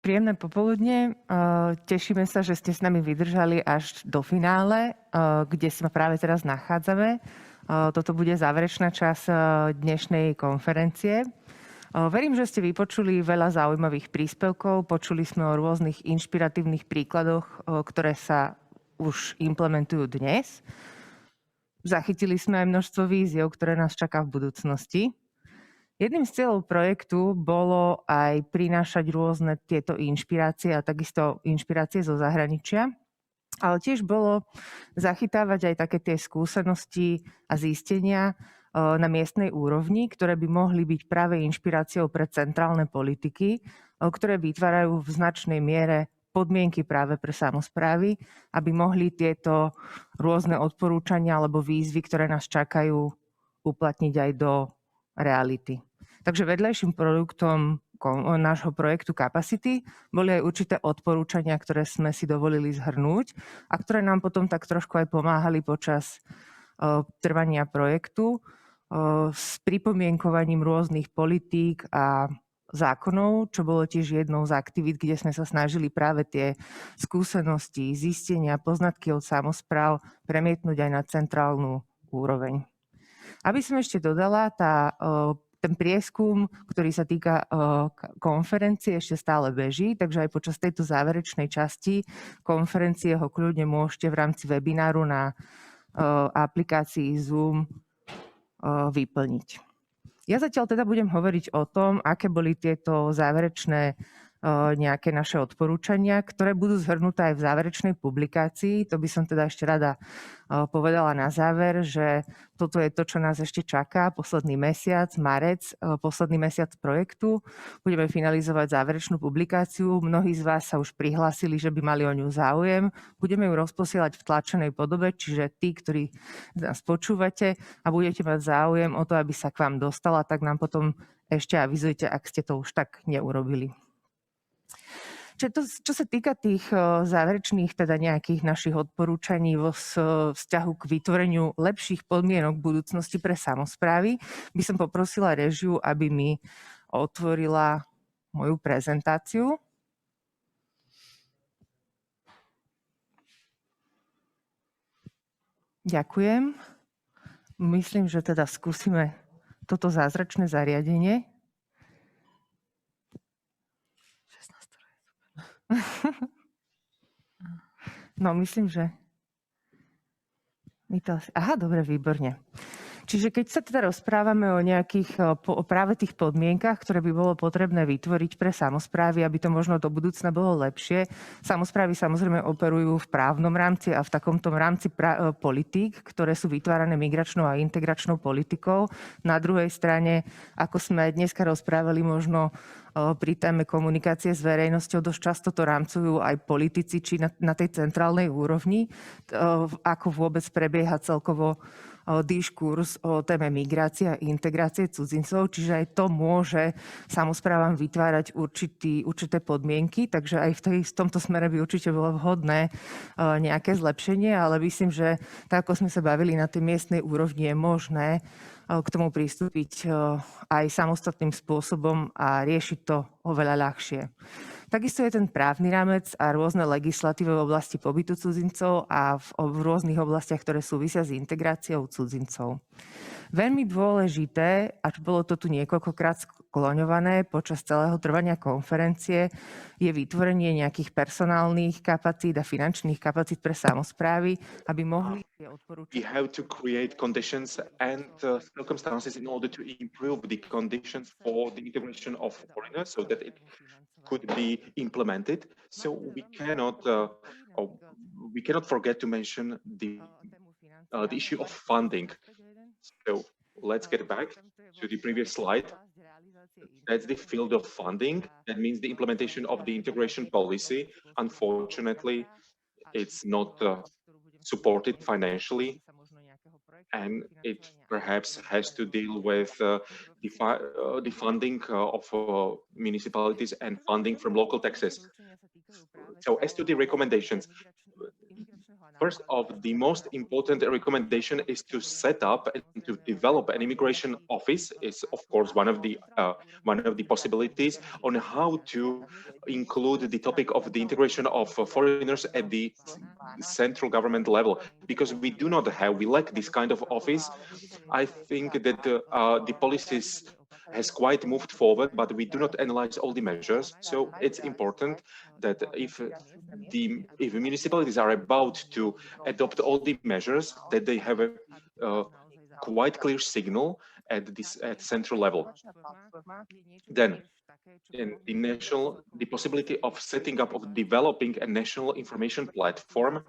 Príjemné popoludne. Tešíme sa, že ste s nami vydržali až do finále, kde sa práve teraz nachádzame. Toto bude záverečná časť dnešnej konferencie. Verím, že ste vypočuli veľa zaujímavých príspevkov, počuli sme o rôznych inšpiratívnych príkladoch, ktoré sa už implementujú dnes. Zachytili sme aj množstvo víziev, ktoré nás čaká v budúcnosti. Jedným z cieľov projektu bolo aj prinášať rôzne tieto inšpirácie a takisto inšpirácie zo zahraničia, ale tiež bolo zachytávať aj také tie skúsenosti a zistenia na miestnej úrovni, ktoré by mohli byť práve inšpiráciou pre centrálne politiky, ktoré vytvárajú v značnej miere podmienky práve pre samosprávy, aby mohli tieto rôzne odporúčania alebo výzvy, ktoré nás čakajú, uplatniť aj do reality. Takže vedľajším produktom nášho projektu KapaCITY boli aj určité odporúčania, ktoré sme si dovolili zhrnúť a ktoré nám potom tak trošku aj pomáhali počas trvania projektu s pripomienkovaním rôznych politík a zákonov, čo bolo tiež jednou z aktivít, kde sme sa snažili práve tie skúsenosti, zistenia, poznatky od samospráv premietnúť aj na centrálnu úroveň. Aby som ešte dodala, ten prieskum, ktorý sa týka konferencie, ešte stále beží, takže aj počas tejto záverečnej časti konferencie ho kľudne môžete v rámci webináru na aplikácii Zoom vyplniť. Ja zatiaľ teda budem hovoriť o tom, aké boli tieto záverečné nejaké naše odporúčania, ktoré budú zhrnuté aj v záverečnej publikácii. To by som teda ešte rada povedala na záver, že toto je to, čo nás ešte čaká. Posledný mesiac, marec, posledný mesiac projektu. Budeme finalizovať záverečnú publikáciu. Mnohí z vás sa už prihlásili, že by mali o ňu záujem. Budeme ju rozposielať v tlačenej podobe, čiže tí, ktorí nás počúvate a budete mať záujem o to, aby sa k vám dostala, tak nám potom ešte avizujte, ak ste to už tak neurobili. Čo sa týka tých záverečných teda nejakých našich odporúčaní vo vzťahu k vytvoreniu lepších podmienok v budúcnosti pre samosprávy, by som poprosila režiu, aby mi otvorila moju prezentáciu. Ďakujem. Myslím, že teda skúsime toto zázračné zariadenie. No, myslím, že... Aha, dobre, výborne. Čiže keď sa teda rozprávame o nejakých, o práve tých podmienkach, ktoré by bolo potrebné vytvoriť pre samosprávy, aby to možno do budúcna bolo lepšie, samosprávy samozrejme operujú v právnom rámci a v takomto rámci politík, ktoré sú vytvárané migračnou a integračnou politikou. Na druhej strane, ako sme dneska rozprávali možno pri téme komunikácie s verejnosťou, dosť často to rámcujú aj politici, či na tej centrálnej úrovni, ako vôbec prebieha celkovo diskurs o téme migrácie a integrácie cudzincov, čiže aj to môže samosprávam vytvárať určité podmienky, takže aj v tomto smere by určite bolo vhodné nejaké zlepšenie, ale myslím, že tak, ako sme sa bavili na tej miestnej úrovni, je možné k tomu pristúpiť aj samostatným spôsobom a riešiť to oveľa ľahšie. Takisto je ten právny rámec a rôzne legislatívy v oblasti pobytu cudzincov a v rôznych oblastiach, ktoré súvisia s integráciou cudzincov. Veľmi dôležité, a bolo to tu niekoľkokrát skloňované počas celého trvania konferencie, je vytvorenie nejakých personálnych kapacít a finančných kapacít pre samosprávy, aby mohli tie odporúčania. We have to create conditions and circumstances in order to improve the conditions for the integration of foreigners so that it could be implemented. So we cannot forget to mention the issue of funding. So let's get back to the previous slide. That's the field of funding. That means the implementation of the integration policy. Unfortunately, it's not supported financially, and it perhaps has to deal with the funding of municipalities and funding from local taxes. So as to the recommendations, First of the most important recommendation is to set up and to develop an immigration office. Is of course one of the possibilities on how to include the topic of the integration of foreigners at the central government level, because we lack this kind of office. I think that the policies has quite moved forward, but we do not analyze all the measures. So it's important that if municipalities are about to adopt all the measures, that they have a quite clear signal at central level. Then in the possibility of setting up, of developing a national information platform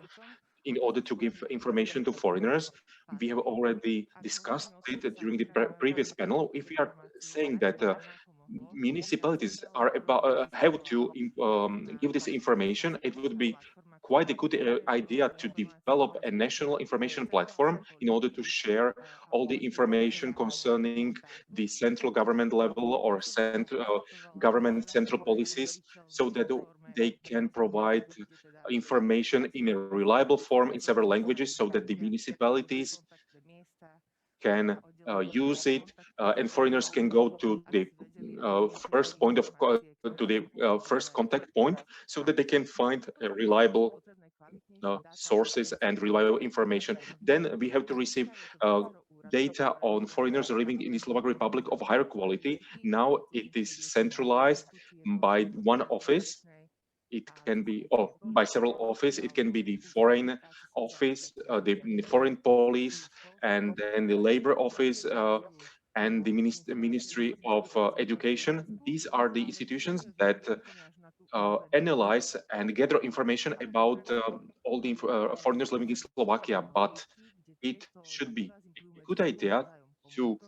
in order to give information to foreigners. We have already discussed it during the previous panel. If we are saying that municipalities are have to give this information, it would be quite a good idea to develop a national information platform in order to share all the information concerning the central government level or government central policies, so that they can provide information in a reliable form in several languages, so that the municipalities can use it, and foreigners can go to the first contact point, so that they can find reliable sources and reliable information. Then we have to receive data on foreigners living in the Slovak Republic of higher quality. Now it is centralized by one office. It can be, or by several offices. It can be the foreign office, the foreign police, and then the labor office, and the Ministry of Education. These are the institutions that analyze and gather information about all the foreigners living in Slovakia. But it should be a good idea to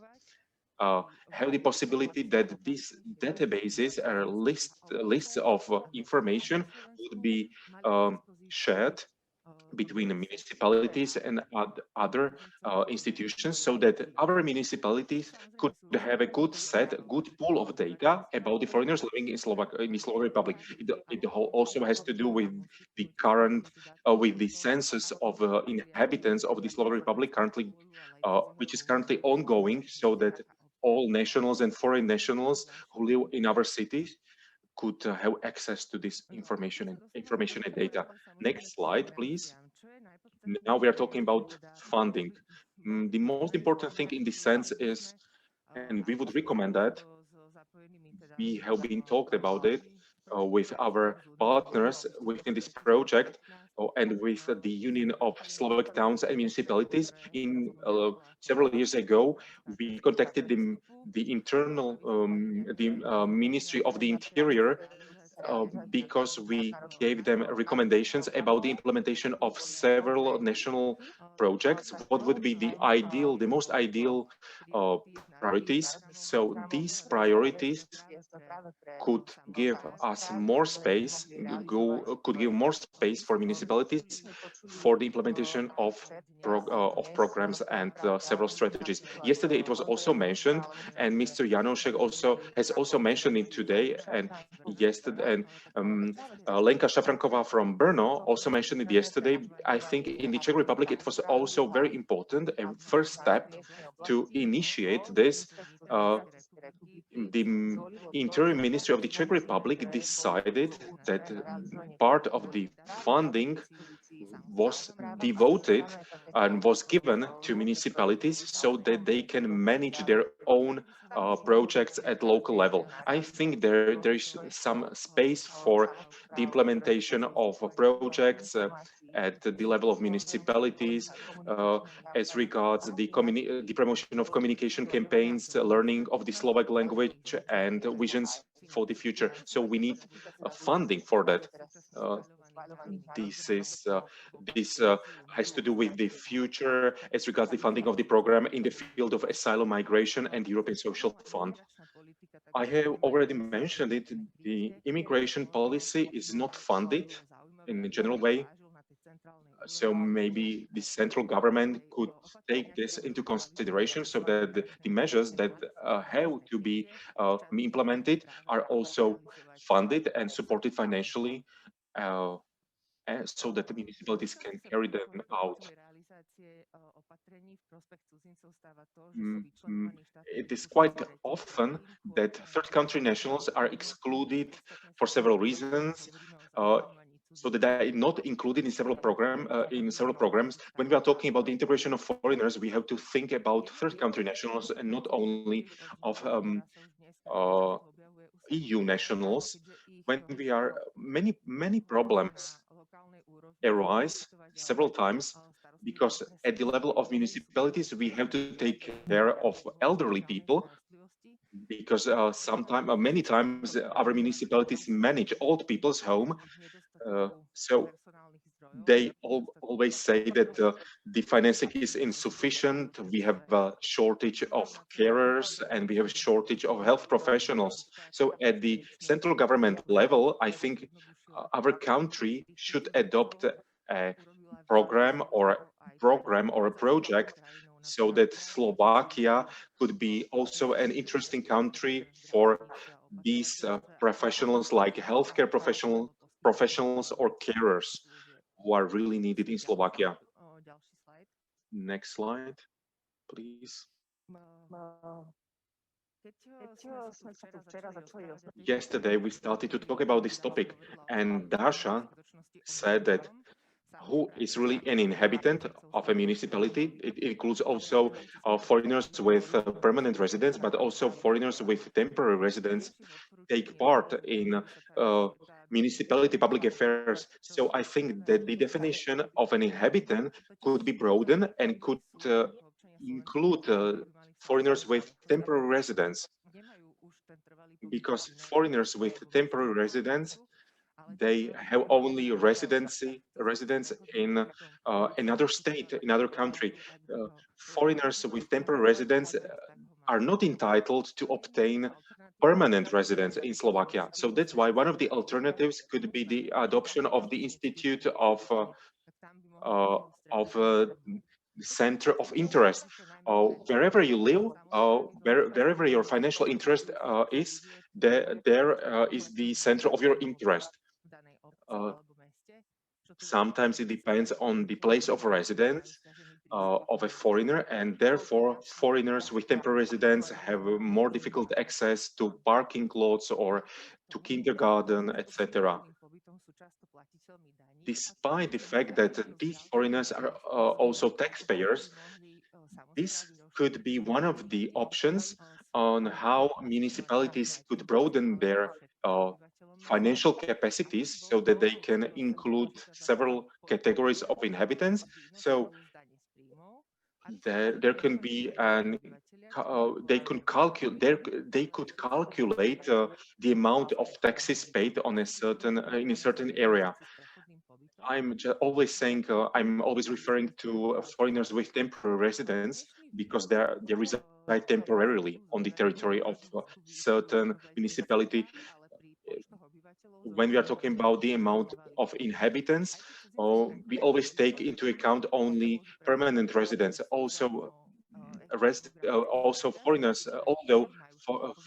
have the possibility that these databases or lists of information would be shared between the municipalities and other institutions, so that our municipalities could have a good pool of data about the foreigners living in the Slovak Republic. It also has to do with the current, with the census of inhabitants of the Slovak Republic currently, which is currently ongoing, so that all nationals and foreign nationals who live in our cities could have access to this information and data. Next slide, please. Now we are talking about funding. The most important thing in this sense is, and we would recommend that, we have been talked about it with our partners within this project, and with the Union of Slovak Towns and Municipalities. In several years ago, we contacted the Ministry of the Interior, because we gave them recommendations about the implementation of several national projects. What would be the most ideal priorities? So these priorities could give us more space, could give more space for municipalities for the implementation of programs and several strategies. Yesterday it was also mentioned, and Mr. Janošek has also mentioned it today, and yesterday, and Lenka Šafranková from Brno also mentioned it yesterday. I think in the Czech Republic it was also very important, a first step to initiate this. The Interior Ministry of the Czech Republic decided that part of the funding was devoted and was given to municipalities, so that they can manage their own projects at local level. I think there is some space for the implementation of projects at the level of municipalities, as regards the promotion of communication campaigns, learning of the Slovak language, and visions for the future. So we need funding for that. This has to do with the future as regards the funding of the program in the field of asylum, migration, and European Social Fund. I have already mentioned it. The immigration policy is not funded in a general way. So maybe the central government could take this into consideration, so that the measures that have to be implemented are also funded and supported financially. so that the municipalities can carry them out. It is quite often that third country nationals are excluded for several reasons, so that they are not included in several programs. When we are talking about the integration of foreigners, we have to think about third country nationals and not only of EU nationals. When we are many problems arise several times because at the level of municipalities we have to take care of elderly people, because many times our municipalities manage old people's home, so they always say that the financing is insufficient. We have a shortage of carers and we have a shortage of health professionals. So at the central government level, I think our country should adopt a program or a project so that Slovakia could be also an interesting country for these professionals like healthcare professionals or carers who are really needed in Slovakia. Next slide, please. Yesterday we started to talk about this topic, and Dasha said that who is really an inhabitant of a municipality. It includes also foreigners with permanent residence, but also foreigners with temporary residence take part in municipality public affairs. So I think that the definition of an inhabitant could be broadened and could include foreigners with temporary residence, because foreigners with temporary residence, they have only residence in another state, another country. Foreigners with temporary residence are not entitled to obtain permanent residence in Slovakia. So that's why one of the alternatives could be the adoption of the Institute of center of interest. Wherever you live, wherever your financial interest is, there is the center of your interest. Sometimes it depends on the place of residence of a foreigner, and therefore foreigners with temporary residence have more difficult access to parking lots or to kindergarten, etc. Despite the fact that these foreigners are also taxpayers, this could be one of the options on how municipalities could broaden their financial capacities so that they can include several categories of inhabitants. So there can be they could calculate the amount of taxes paid on a certain in a certain area. I'm always saying I'm always referring to foreigners with temporary residence because they reside temporarily on the territory of certain municipality. When we are talking about the amount of inhabitants, we always take into account only permanent residents. Also foreigners, although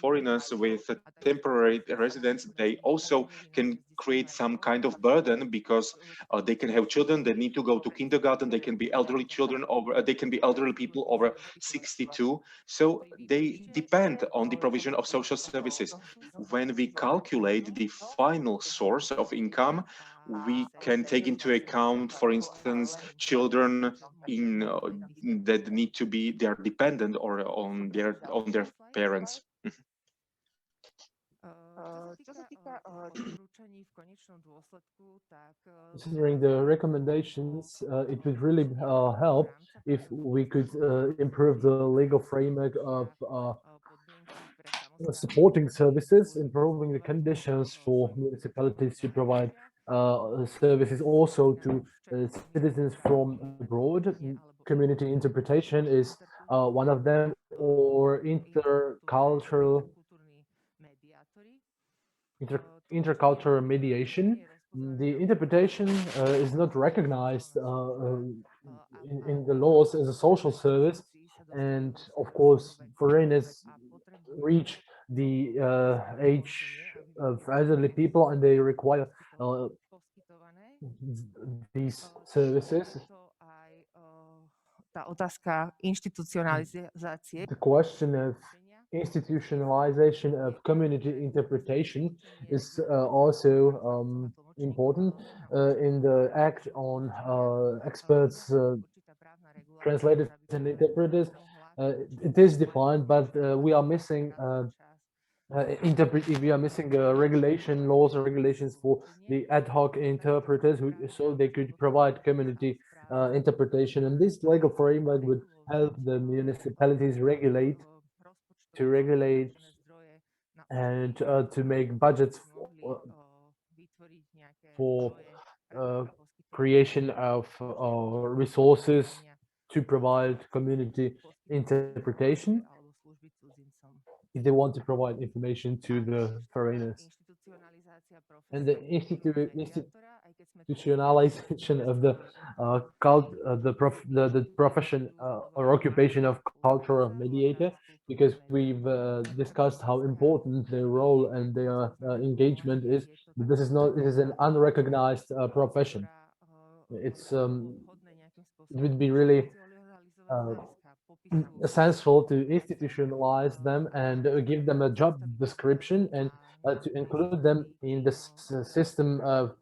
foreigners with temporary residence, they also can create some kind of burden because they can have children that need to go to kindergarten. They can be elderly children over. They can be elderly people over 62. So they depend on the provision of social services. When we calculate the final source of income, we can take into account, for instance, children that need to be they are dependent or on their parents. Considering the recommendations, it would really help if we could improve the legal framework of supporting services, improving the conditions for municipalities to provide services also to citizens from abroad. Community interpretation is one of them, or intercultural mediation. The interpretation is not recognized in the laws as a social service, and of course foreigners reach the age of elderly people and they require these services. Tá otázka inštitucionalizácie. The question of institutionalization of community interpretation is also important in the Act on Experts, Translators and Interpreters. It is defined, but we are missing regulation laws and regulations for the ad hoc interpreters, so they could provide community interpretation. And this legal framework would help the municipalities regulate and to make budgets for creation of resources to provide community interpretation if they want to provide information to the foreigners. And the institutionalization of the profession or occupation of cultural mediator, because we've discussed how important their role and their engagement is. But this is not. It is an unrecognized profession. It's it would be really essential to institutionalize them and give them a job description and to include them in the system of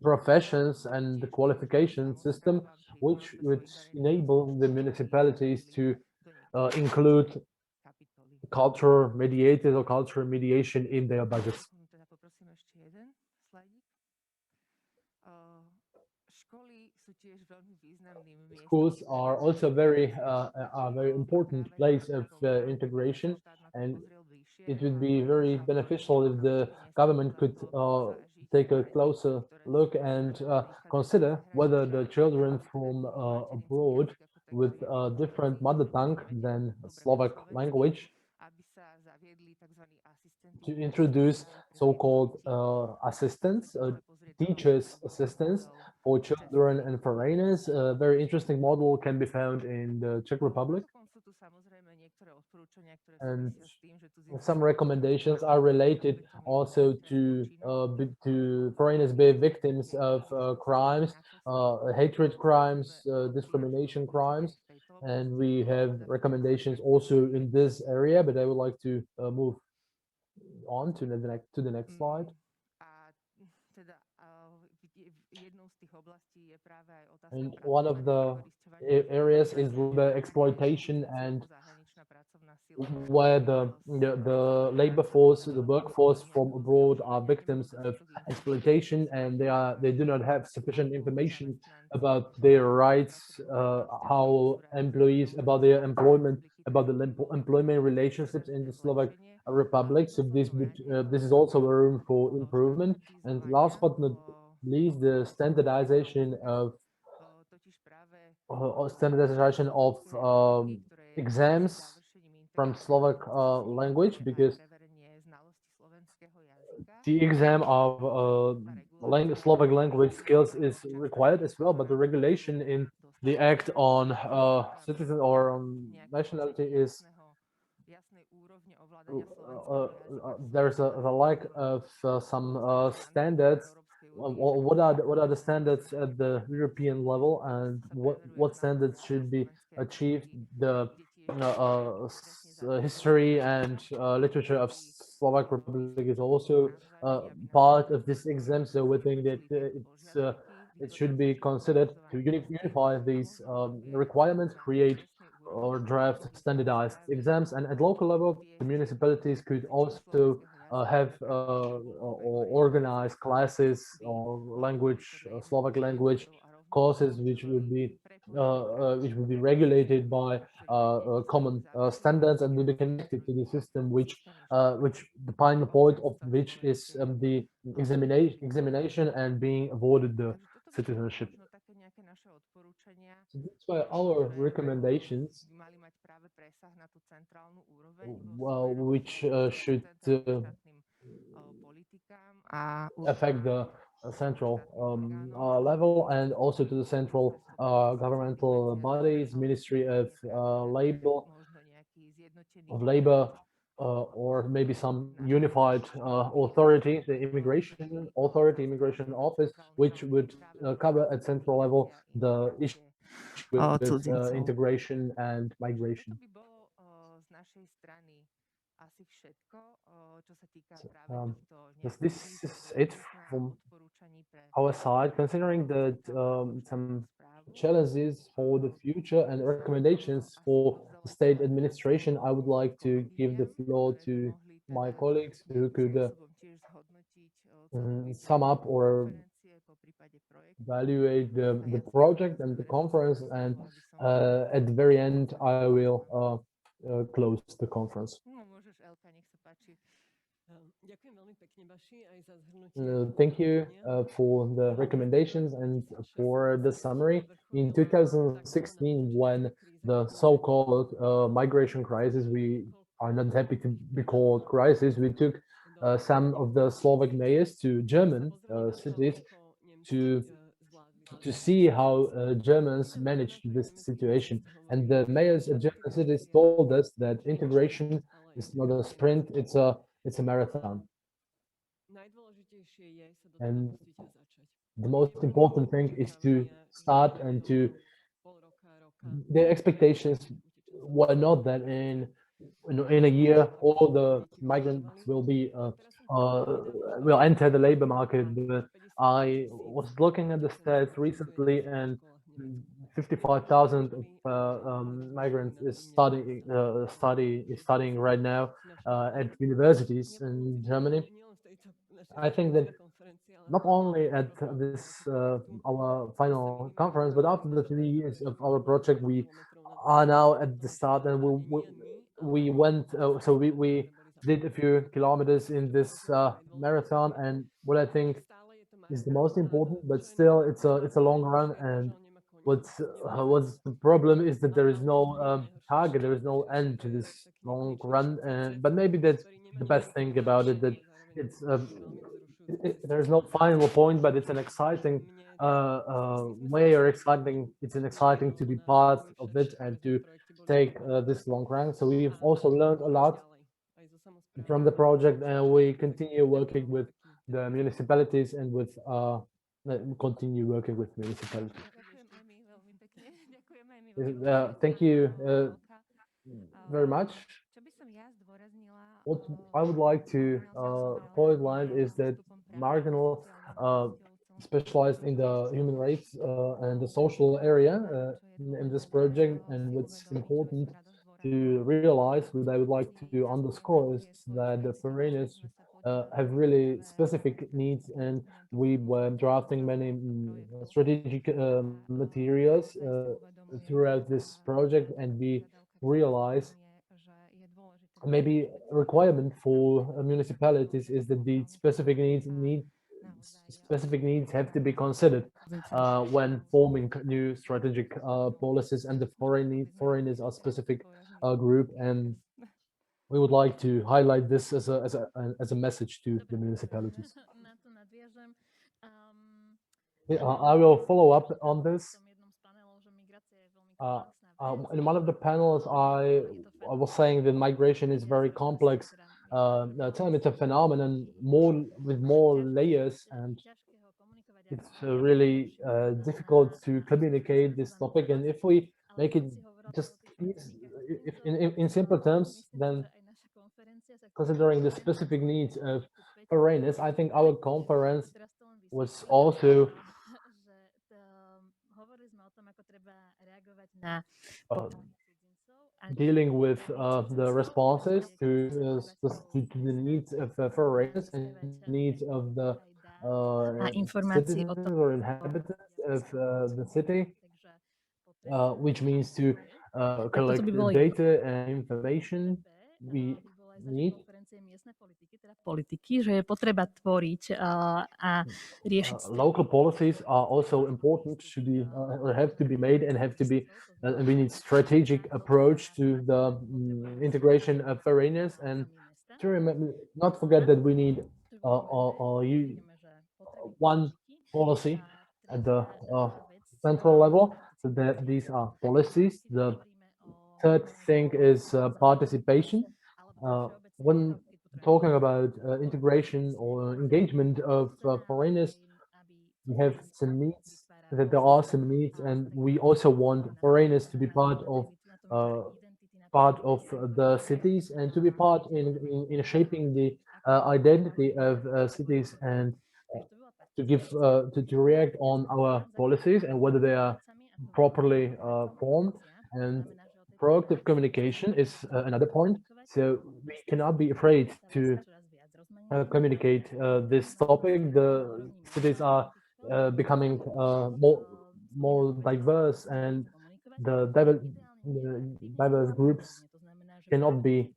professions and the qualification system, which would enable the municipalities to include cultural mediators or cultural mediation in their budgets. Schools are also very important place of integration, and it would be very beneficial if the government could take a closer look and consider whether the children from abroad with a different mother tongue than Slovak language, to introduce so-called assistants, teachers' assistants for children and foreigners. A very interesting model can be found in the Czech Republic. And some recommendations are related also to foreigners be victims of crimes, hatred crimes, discrimination crimes. And we have recommendations also in this area, but I would like to move on to the next slide. And one of the areas is the exploitation, and where the labor force, the workforce from abroad are victims of exploitation, and they do not have sufficient information about their rights, how employees, about their employment, about the employment relationships in the Slovak Republic. So this is also a room for improvement. And last but not least, the standardization of exams from Slovak language, because the exam of Slovak language skills is required as well, but the regulation in the Act on Citizen or on Nationality is there's a lack of some standards. What are the standards at the European level, and what standards should be achieved? The history and literature of Slovak Republic is also part of this exam, so we think that it should be considered to unify these requirements, create or draft standardized exams. And at local level, the municipalities could also have or organize classes or Slovak language courses, which would be regulated by common standards and will be connected to the system, which the final point of which is the examination and being awarded the citizenship. So that's why our recommendations, which should affect the central level and also to the central governmental bodies, Ministry of Labor, or maybe some unified authority, the immigration authority, immigration office, which would cover at central level the issue with cudzincov. integration and migration. To by bolo z našej strany asi všetko, čo sa týka práve tohto This is it from our side, considering that some challenges for the future and recommendations for the state administration. I would like to give the floor to my colleagues who could sum up or evaluate the project and the conference, and at the very end I will close the conference. Thank you for the recommendations and for the summary. In 2016, when the so-called migration crisis, we are not happy to be called crisis, we took some of the Slovak mayors to German cities to see how Germans managed this situation. And the mayors of German cities told us that integration is not a sprint, it's a marathon. And the most important thing is to start, and to the expectations were not that in a year all the migrants will be will enter the labor market. But I was looking at the stats recently, and 55,000 migrants is studying right now at universities in Germany. I think that not only at this our final conference, but after the 3 years of our project, we are now at the start, and we went. So we did a few kilometers in this marathon, and what I think is the most important, but still it's a long run. And what's the problem is that there is no target, there is no end to this long run. But maybe that's the best thing about it, that it's there's no final point, but it's an exciting way, or exciting. It's an exciting to be part of it and to take this long run. So we've also learned a lot from the project, and we continue working with the municipalities and with continue working with municipalities. Thank you very much. What I would like to point out is that Marginal specialized in the human rights and the social area in this project, and what's important to realize, what I would like to underscore, is that the foreigners have really specific needs, and we were drafting many strategic materials throughout this project, and we realize maybe a requirement for municipalities is that the specific needs have to be considered when forming new strategic policies, and the foreigners are specific group, and we would like to highlight this as a message to the municipalities. I will follow up on this. In one of the panels, I was saying that migration is very complex term. It's a phenomenon with more layers, and it's really difficult to communicate this topic. And if we make it just in simple terms, then considering the specific needs of foreigners, I think our conference was also dealing with the responses to the needs of foreigners and needs of the citizens or inhabitants of the city, which means to collect data and information we need. Politiky, že je potreba tvoriť a riešiť. Local policies are also important to be or have to be made, and have to be. We need strategic approach to the integration of foreigners, and to remember, not forget that we need one policy at the central level. So that these are policies. The third thing is participation. When talking about integration or engagement of foreigners, we have some needs, that there are some needs, and we also want foreigners to be part of the cities and to be part in shaping the identity of cities, and to give to react on our policies and whether they are properly formed. And proactive communication is another point. So we cannot be afraid to communicate this topic. The cities are becoming more diverse, and the diverse groups cannot be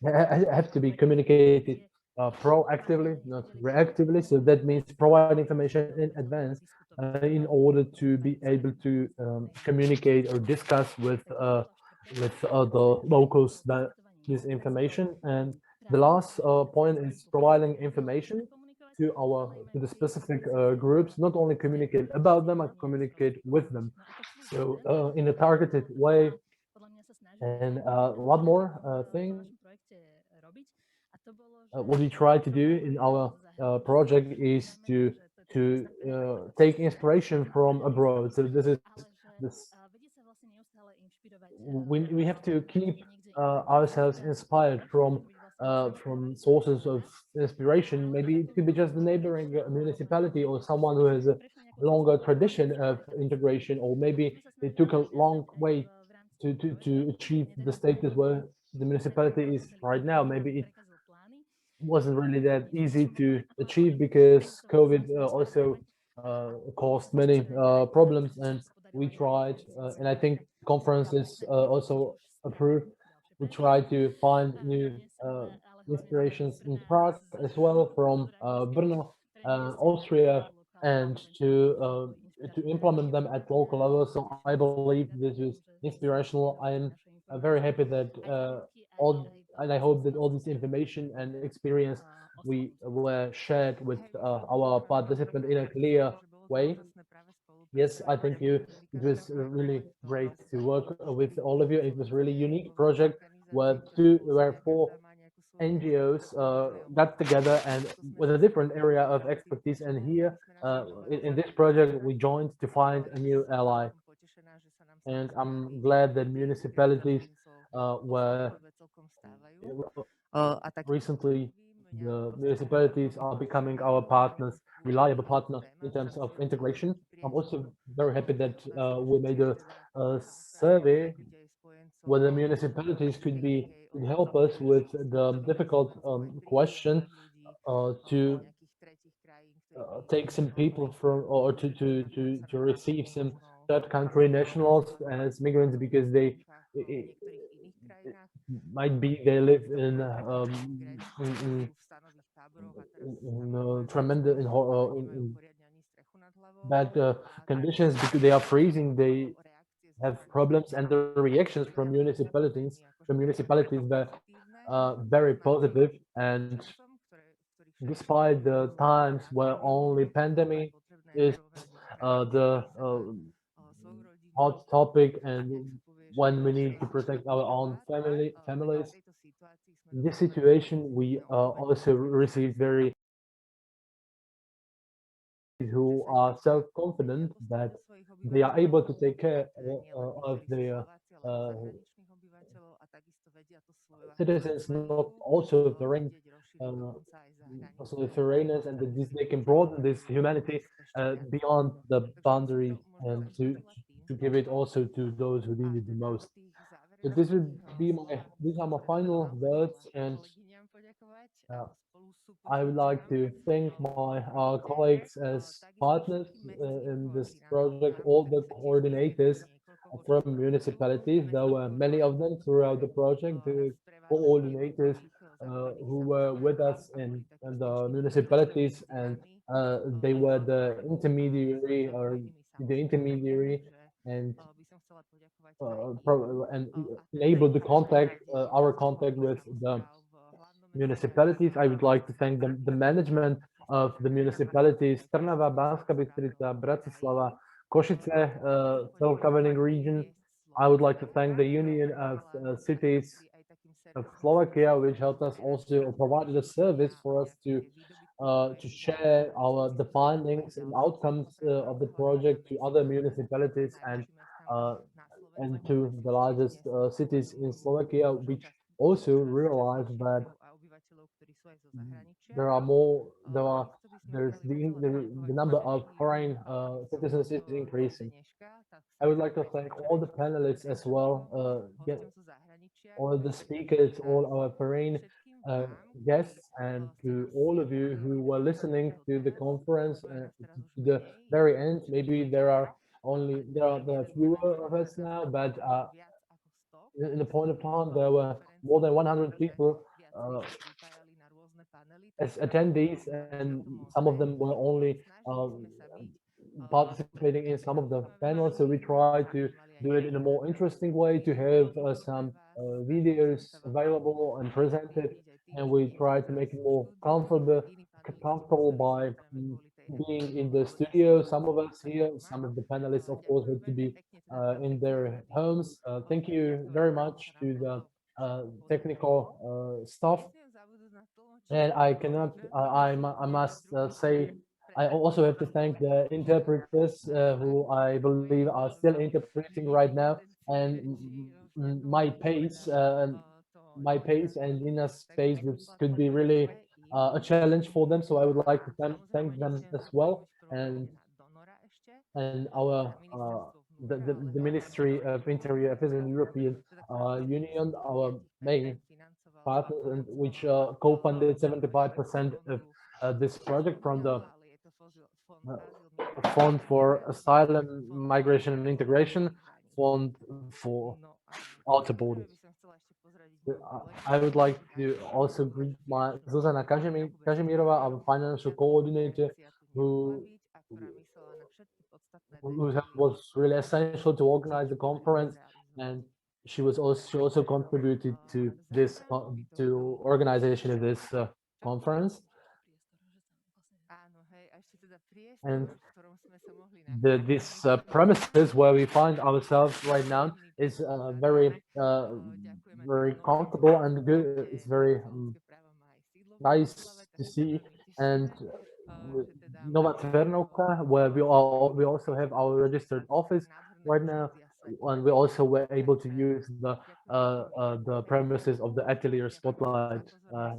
have to be communicated proactively, not reactively. So that means provide information in advance in order to be able to communicate or discuss with the locals this information. And the last point is providing information to the specific groups, not only communicate about them, but communicate with them. So in a targeted way. And one more thing, what we try to do in our project is to take inspiration from abroad. So this we have to keep ourselves inspired from sources of inspiration. Maybe it could be just the neighboring municipality or someone who has a longer tradition of integration, or maybe it took a long way to achieve the status where the municipality is right now. Maybe it wasn't really that easy to achieve because COVID also caused many problems, and we tried, and I think conference is also approved. We tried to find new inspirations in Prague as well, from Brno, Austria, and to implement them at local level. So I believe this was inspirational. I am very happy that and I hope that all this information and experience we were shared with our participant in a clear way. Yes, I thank you. It was really great to work with all of you. It was really unique project where four NGOs got together and with a different area of expertise. And here in this project, we joined to find a new ally. And I'm glad that municipalities were recently, the municipalities are becoming our partners, reliable partner in terms of integration. I'm also very happy that we made a survey where the municipalities could help us with the difficult question to take some people from, or to receive some third country nationals as migrants, because they might be they live in tremendous in bad conditions because they are freezing, they have problems, and the reactions from municipalities were very positive. And despite the times where only pandemic is the hot topic, and when we need to protect our own families, in this situation we also received very who are self-confident that they are able to take care of their citizens, not also the foreigners, and that they can broaden this humanity beyond the boundaries, and to give it also to those who need it the most. So these are my final words, and I would like to thank my colleagues as partners in this project, all the coordinators from municipalities. There were many of them throughout the project, the coordinators who were with us in the municipalities, and they were the intermediary and enabled the contact, our contact with the municipalities. I would like to thank the management of the municipalities Trnava, Banská Bystrica, Bratislava, Košice, self-governing region. I would like to thank the Union of Cities Slovakia, which helped us also or provided a service for us to share the findings and outcomes of the project to other municipalities and to the largest cities in Slovakia, which also realized that there's the number of foreign citizens is increasing. I would like to thank all the panelists as well, all the speakers, all our foreign guests, and to all of you who were listening to the conference to the very end. Maybe there are fewer of us now, but in the point of time there were more than 100 people as attendees, and some of them were only participating in some of the panels. So we try to do it in a more interesting way, to have some videos available and presented, and we try to make it more comfortable by being in the studio. Some of us here, some of the panelists, of course, had to be in their homes. Thank you very much to the technical staff. And I must say, I also have to thank the interpreters who I believe are still interpreting right now, and my pace and Nina's pace, which could be really a challenge for them. So I would like to thank them as well, and our the Ministry of Interior Affairs and European Union, our main partners, and which co-funded 75% of this project from the Fund for Asylum, Migration and Integration, Fund for Outer Borders. I would like to also greet my Zuzana Kažimírova, our financial coordinator, who was really essential to organize the conference, and she also contributed to this to organization of this conference. And this premises where we find ourselves right now is very comfortable and good. It's very nice to see. And Nova Cvernovka, where we also have our registered office right now, and we also were able to use the premises of the Atelier Spotlight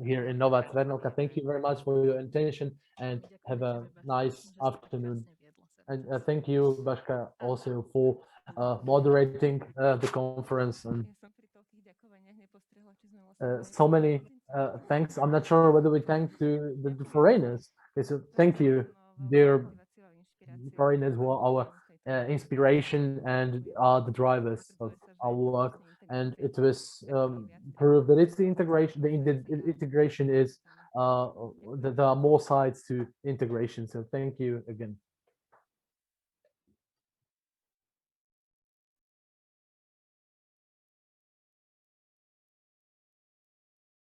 here in Nova Cvernovka. Thank you very much for your attention, and have a nice afternoon. And thank you, Baška, also for moderating the conference. And so many thanks. I'm not sure whether we thank to the foreigners. Okay, so thank you, dear foreigners, who are our inspiration and are the drivers of our work. And it was proved that it's the integration. The integration is there are more sides to integration. So thank you again.